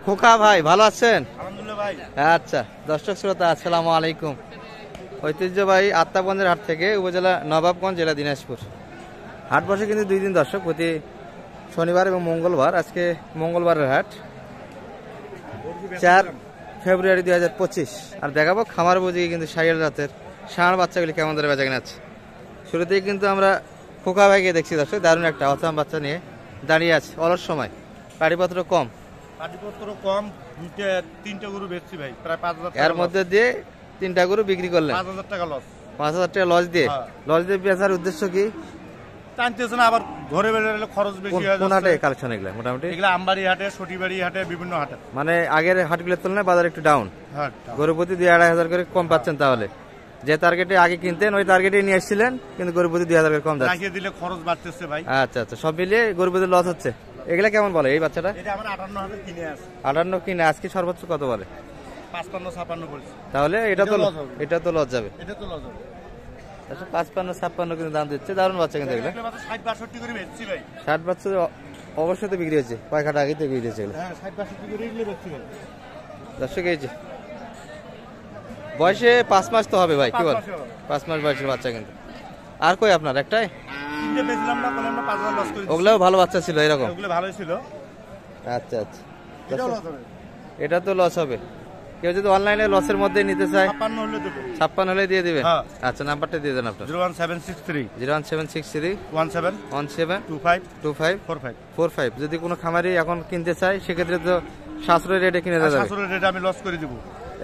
খোকা ভাই ভালো আছেন? আলহামদুলিল্লাহ ভাই। আচ্ছা দর্শক শ্রোতা আসসালামু আলাইকুম। ঐতিহ্যবাহী আত্মাবন্দের হাট থেকে উপজেলা নবাবগঞ্জ, জেলা দিনাজপুর। হাট বসে কিন্তু 2 দিন দর্শক, প্রতি শনিবার এবং মঙ্গলবার। আজকে মঙ্গলবারের হাট, 4 ফেব্রুয়ারি 2025। আর দেখাবো খামার বুঝিয়ে কিন্তু সাইয়াল জাতের ষাঁড় বাচ্চাগুলি কেমন ধরে বেচা কিনা আছে। শুরুতেই কিন্তু আমরা খোকা ভাইকে দেখছি দর্শক, দারুণ একটা অসাম বাচ্চা নিয়ে দাঁড়িয়ে আছে। অলস সময়, পাটিপত্র কম, পাটিপত্র কম, 3টা গরু বেচছি ভাই, প্রায় 5000 টাকা। এর মধ্যে দিয়ে 3টা গরু বিক্রি করলেন, 5000 টাকা লস। 5000 টাকা লস দিয়ে। লস দিয়ে বেচার উদ্দেশ্য কি? টানতেছে না, আবার ঘরে বেরোলে খরচ বেশি হয়ে কোন হাটে যাচ্ছে। কালেকশন এগুলা মোটামুটি? এগুলা আমবাড়ি হাটে, সটিবাড়ি হাটে, বিভিন্ন হাটে। মানে আগের হাটগুলোর তুলনায় বাজার একটু ডাউন। হ্যাঁ, গরু প্রতি 2-2.5 করে কম পাচ্ছেন। তাহলে যে টার্গেটে আগে কিনতেন ওই টার্গেটে নিয়ে এসেছিলেন, কিন্তু গরু প্রতি 2000 করে কম যাচ্ছে। রাখিয়ে দিলে খরচ বাড়তেছে ভাই। আচ্ছা আচ্ছা, সব মিলিয়ে গরু প্রতি লস হচ্ছে। এগুলা কেমন বলে এই বাচ্চাটা? এটা আমরা 58 হাজার কিনে আছে। 58 কিনে আজকে সর্বোচ্চ কত বলে? 55-56 বলছি। তাহলে এটা তো লস যাবে। এটা তো লস হবে। আচ্ছা 55-56 কিন্তু দাম দিচ্ছে। দারুণ বাচ্চা কিন্তু এগুলো। 60-62 করে বেচছি ভাই। 60 বাচ্চা অবশ্যই তো বিক্রি হচ্ছে, কয় কাটা আগে তো বিক্রি হচ্ছে এগুলো। হ্যাঁ, 60-62 করে এগুলো বেচছি ভাই। দর্শক এই যে বয়সে 5 মাস তো হবে ভাই, কি বল? 5 মাস বয়সের বাচ্চা কিন্তু। আর কই আপনার একটাই? তিনটে বেচলাম না, বলে আমরা 5000 লস করেছি। ওগুলাও ভালো বাচ্চা ছিল এরকম? ওগুলো ভালোই ছিল। আচ্ছা আচ্ছা, এটাও লস হবে। এটা তো লস হবে। কেউ যদি অনলাইনে লসের মধ্যে নিতে চায় 56 হলে দেবো। 56 হলে দিয়ে দিবেন? হ্যাঁ। আচ্ছা নাম্বারটা দিয়ে দেন আপনার। 01763 01763 17 17 25 25 45। 45। যদি কোনো খামারি এখন কিনতে চায় সেক্ষেত্রে তো সাশ্রয় রেটে কিনে দেওয়া যাবে। সাশ্রয় রেটে আমি লস করে দেবো।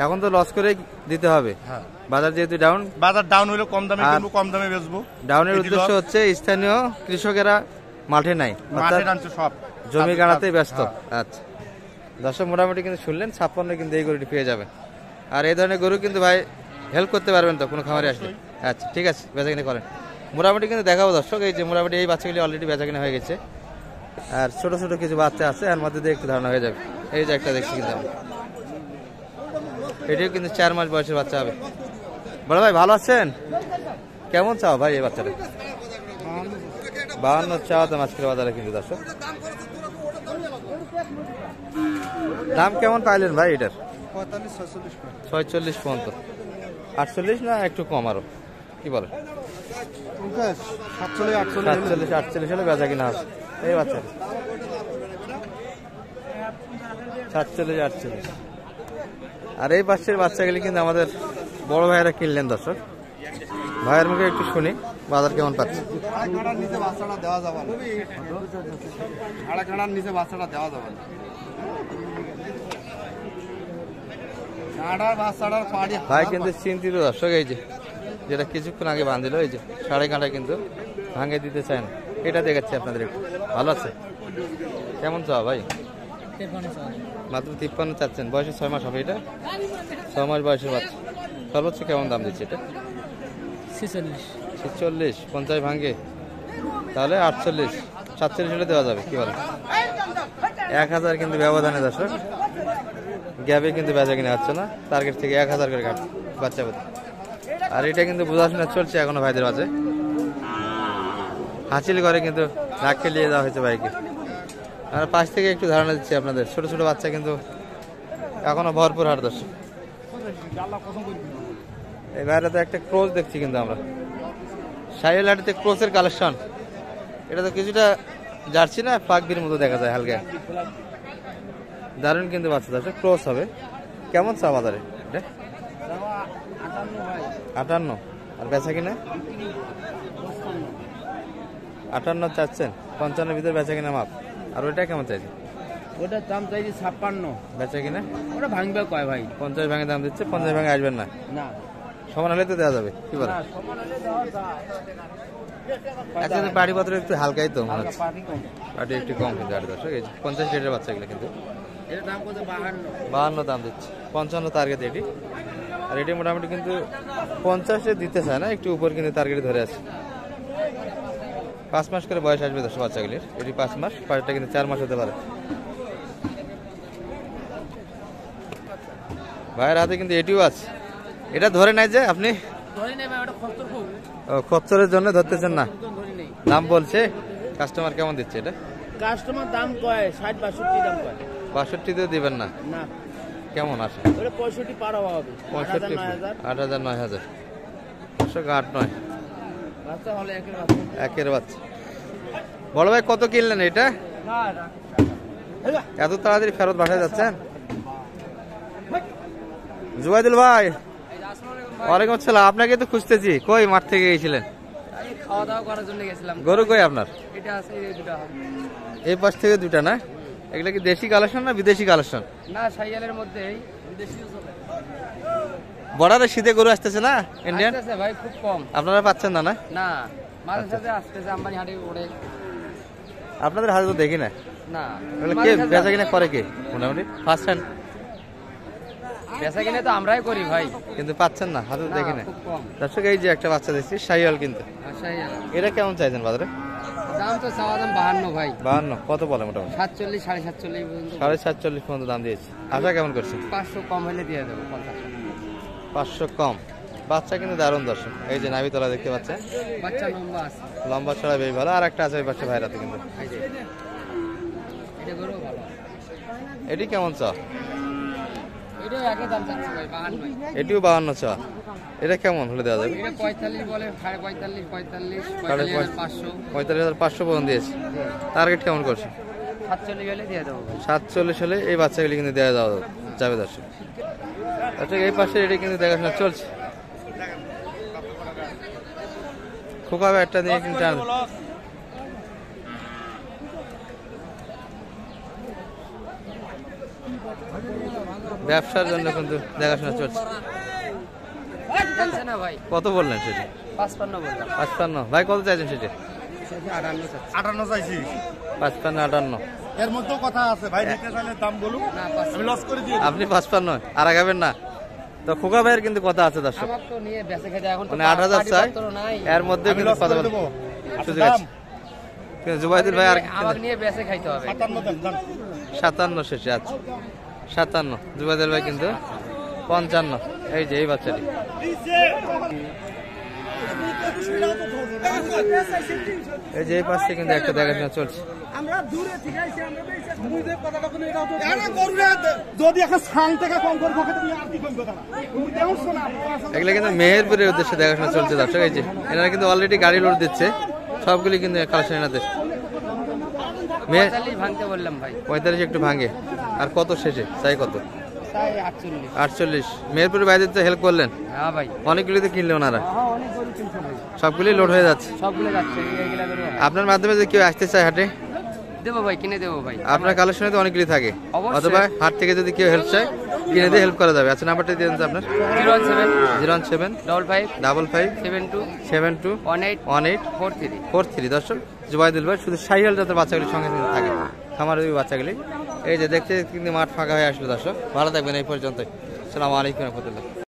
এখন তো লস করে দিতে হবে। হ্যাঁ, বাজার যেহেতু ডাউন। বাজার ডাউন হলে কম দামে কিনবো, কম দামে বেচবো। ডাউনের উদ্দেশ্য হচ্ছে স্থানীয় কৃষকেরা মাঠে নাই, মাঠে নামছে সব, জমি গাড়াতেই ব্যস্ত। হ্যাঁ। আচ্ছা দর্শক মোটামুটি কিন্তু শুনলেন 56 কিন্তু এই গরুটি পেয়ে যাবেন। আর এই ধরনের গরু কিন্তু ভাই হেল্প করতে পারবেন তো কোনো খামারে আসলে। আচ্ছা ঠিক আছে, বেচা কিনে করেন। মোটামুটি কিন্তু দেখাবো দর্শক, এই যে মোটামুটি এই বাচ্চাগুলি অলরেডি বেচা কিনা হয়ে গেছে। আর ছোট ছোট কিছু বাচ্চা আছে, এর মধ্যে দিয়ে একটু ধারণা হয়ে যাবে। এই যে একটা দেখছি কিন্তু আমি, এটিও কিন্তু 4 মাস বয়সের বাচ্চা হবে। বড় ভাই ভালো আছেন? কেমন চাও ভাই এই বাচ্চাটা? 52 চাওয়া দাম আজকের বাজারে কিন্তু দর্শক। দাম কেমন পাইলেন ভাই এটার? 45-46 পর্যন্ত। 48 না একটু কম আরো, কি বলেন? 47-48 হলে বেচা কিনা আছে এই বাচ্চা। 47-48। আর এই পাশের বাচ্চাগুলি কিন্তু আমাদের বড় ভাইয়েরা কিনলেন দর্শক। ভাইয়ের মুখে একটু শুনি বাজার কেমন পাচ্ছে। ভাই কিন্তু চিন্তিত দর্শক, এই যে যেটা কিছুক্ষণ আগে বাঁধিল, এই যে সাড়ে কাঁটা কিন্তু ভাঙে দিতে চায় না। এটা দেখাচ্ছি আপনাদের একটু। ভালো আছে? কেমন চাও ভাই? মাত্র 53 চাচ্ছেন। বয়সে 6 মাস হবে এটা? 6 মাস বয়সের বাচ্চা। সর্বোচ্চ কেমন দাম দিচ্ছে এটা? 46। 50 ভাঙে, তাহলে 48-47 হলে দেওয়া যাবে, কি বলে? 1000 কিন্তু ব্যবধানে দর্শক, গ্যাপে কিন্তু বেচা কিনা হচ্ছে না। টার্গেট থেকে 1000 করে কাটছে বাচ্চা বাচ্চা। আর এটা কিন্তু বোঝাশোনা চলছে এখনো ভাইদের মাঝে। হাসিল করে কিন্তু রাগ খেলিয়ে দেওয়া হয়েছে ভাইকে। আর পাশ থেকে একটু ধারণা দিচ্ছি আপনাদের, ছোট ছোট বাচ্চা কিন্তু এখনো ভরপুর হাট দর্শক। এই বাইরে তো একটা ক্রোজ দেখছি কিন্তু আমরা, সাইকেল হাটিতে ক্রোসের কালেকশন। এটা তো কিছুটা জার্সি না পাকবির মতো দেখা যায় হালকা। দারুণ কিন্তু বাচ্চা দর্শক, ক্রোস হবে। কেমন চা বাজারে এটা? 58। আর বেচা কিনা 58 চাচ্ছেন, 55 ভিতরে বেচা কিনা মাপ। আর ওইটা কেমন চাইছে? ওটার দাম চাইছি 56। বেচা কিনা ওটা ভাঙবে কয় ভাই? 50 ভাঙে দাম দিচ্ছে। 50 ভাঙে আসবেন না? না, সমান হলে তো দেওয়া যাবে, কি বলে? একসাথে পাটিপত্র একটু হালকাই তো মনে হচ্ছে, পাটি একটু কম কিন্তু। আর দর্শক এই 50 রেটের বাচ্চাগুলো কিন্তু এর দাম কত? 52 দাম দিচ্ছে। 55 টার্গেট এটি। আর এটি মোটামুটি কিন্তু 50 দিতে চায় না, একটু উপর কিন্তু টার্গেট ধরে আছে। 5 মাস করে বয়স আসবে দর্শক বাচ্চাগুলির। এটি 5 মাস, পাঁচটা কিন্তু 4 মাস হতে পারে। ভাইয়ের হাতে কিন্তু এটিও আছে। এটা ধরে নাই যে আপনি? খচ্চরের জন্য ধরতেছেন না? দাম বলছে কাস্টমার কেমন দিচ্ছে এটা? কাস্টমার দাম কয় 60-62 দাম কয়। 62 দিবেন না? না কেমন আসে? ওটা 65 পার হওয়া হবে 65, 8,000, 9,000। দর্শক 8-9 বাচ্চা হলে একের বাচ্চা একের বাচ্চা। বড় ভাই কত কিনলেন এটা? না না এত তাড়াতাড়ি ফেরত বাসায় যাচ্ছেন? জুবাইদুল ভাই, ওয়ালাইকুম আসসালাম। আপনাকে তো খুঁজতেছি, কই মাঠ থেকে গেছিলেন? খাওয়া দাওয়া করার জন্য গেছিলাম। গরু কই আপনার? এটা আছে এই দুটো। এই পাশ থেকে দুটা না? এগুলা কি দেশি কালেকশন না বিদেশি কালেকশন? না সাইয়ালের মধ্যেই বিদেশিও চলে। বর্ডারে শীতে গরু আসতেছে না ইন্ডিয়ান? আসতেছে ভাই খুব কম। আপনারা পাচ্ছেন না? না না মাঝে সাথে আসতেছে আম্বানি হাটে ওড়ে। আপনাদের হাতে তো দেখি না। না এগুলো কে বেচা কিনা করে কে মোটামুটি ফার্স্ট হ্যান্ড? বেচা কিনে তো আমরাই করি ভাই, কিন্তু পাচ্ছেন না, হাতে তো দেখি না। খুব কম। দর্শক এই যে একটা বাচ্চা দেখছি শাহিওয়াল, কিন্তু আর সাইয়াল এটা কেমন চাইছেন বাজারে? দাম তো চাওয়া দাম 52 ভাই। 52 কত বলে মোটামুটি? 47 47.5 পর্যন্ত। 47.5 পর্যন্ত দাম দিয়েছি। আশা কেমন করছেন? 500 কম হলে দিয়ে দেবো 50। 500 কম। বাচ্চা কিন্তু দারুণ দর্শক, এই যে নাভিতলা দেখতে পাচ্ছেন, বাচ্চা লম্বা আছে। লম্বা ছড়া বেশ ভালো। আর একটা আছে ওই পাশে ভাইরাতে, কিন্তু এই যে এটা গরু ভালো। এটি কেমন চা? এটা একই দাম চাচ্ছে ভাই 52। এটিও 52 চা। এটা কেমন হলে দেওয়া যাবে? এটা 45 বলে 45 45 45,500 পর্যন্ত দিয়েছি। টার্গেট কেমন করছে? 47 হলে দিয়ে দেবো ভাই। 47 হলে এই বাচ্চাগুলি কিন্তু দেওয়া যাবে দর্শক। আচ্ছা এই পাশে এটি কিন্তু দেখাশোনা চলছে। খোকা ভাই একটা দিয়ে কিন্তু টান। ব্যবসার জন্য কিন্তু দেখাশোনা চলছে। জানছে না ভাই, কত বললেন সেটি? 55 বললাম। 55। ভাই কত চাইছেন সেটি? 58 চাচ্ছে। 58 চাইছি। 55, 58। এর মধ্যেও কথা আছে ভাই, নিতে চাইলে দাম বলুন, না আমি লস করে দিয়ে আপনি 55 আর আগাবেন না তো? খোকা ভাইয়ের কিন্তু কথা আছে দর্শক, আমার তো নিয়ে বেঁচে খেতে এখন তো মানে 8,000 চাই, পাটিপত্র নাই। এর মধ্যে আমি কিন্তু লস কথা করে বলবো দেবো। সুযোগ আছে। কিন্তু জুবাইদুল ভাই আর আমাকে নিয়ে বেঁচে খাইতে হবে। 57 দেন দেন। 57 শেষে আছে। 57 জুবাইদুল ভাই কিন্তু 55। এই যে এই বাচ্চাটি এই যে এই পাশে কিন্তু একটা দেখাশোনা চলছে। আমরা দূরে থেকে আইছি, আমরা বেশি বুঝতে কথাটা কোনো এটাও তো এরা করবে। যদি একটা সাং থেকে কম করে থাকে তুমি আর কি কম কথা না, তুমি দেও শোনা। এগুলো কিন্তু মেহেরপুরের উদ্দেশ্যে দেখাশোনা চলছে দর্শক। এই যে এনারা কিন্তু অলরেডি গাড়ি লোড দিচ্ছে, সবগুলি কিন্তু কালেকশন এনাদের। 45 ভাঙতে বললাম ভাই। 45 একটু ভাঙে। আর কত শেষে চাই কত? তাই 48। 48। মেহেরপুরের বাইরে তো হেল্প করলেন, হ্যাঁ ভাই, অনেকগুলি তো কিনলে ওনারা, হ্যাঁ অনেক গরু কিনছে ভাই, সবগুলি লোড হয়ে যাচ্ছে। সবগুলো যাচ্ছে এইগুলা গরু। আপনার মাধ্যমে যদি কেউ আসতে চায় হাটে, দেবো ভাই, কিনে দেবো ভাই। আপনার কালেকশনে তো অনেকগুলি থাকে, অবশ্যই। অথবা হাট থেকে যদি কেউ হেল্প চায় কিনে দিয়ে হেল্প করা যাবে। আচ্ছা নাম্বারটা দিয়ে দেন তো আপনার। 017 017 55 55 72 72 18 18 43। 43। দর্শক জুবাইদুল ভাই শুধু শাহিওয়াল জাতের বাচ্চাগুলির সঙ্গে কিন্তু থাকে, খামারের ওই বাচ্চাগুলি। এই যে দেখতে কিন্তু মাঠ ফাঁকা হয়ে আসলো দর্শক। ভালো থাকবেন এই পর্যন্তই। আসসালামু আলাইকুম রহমতুল্লাহ।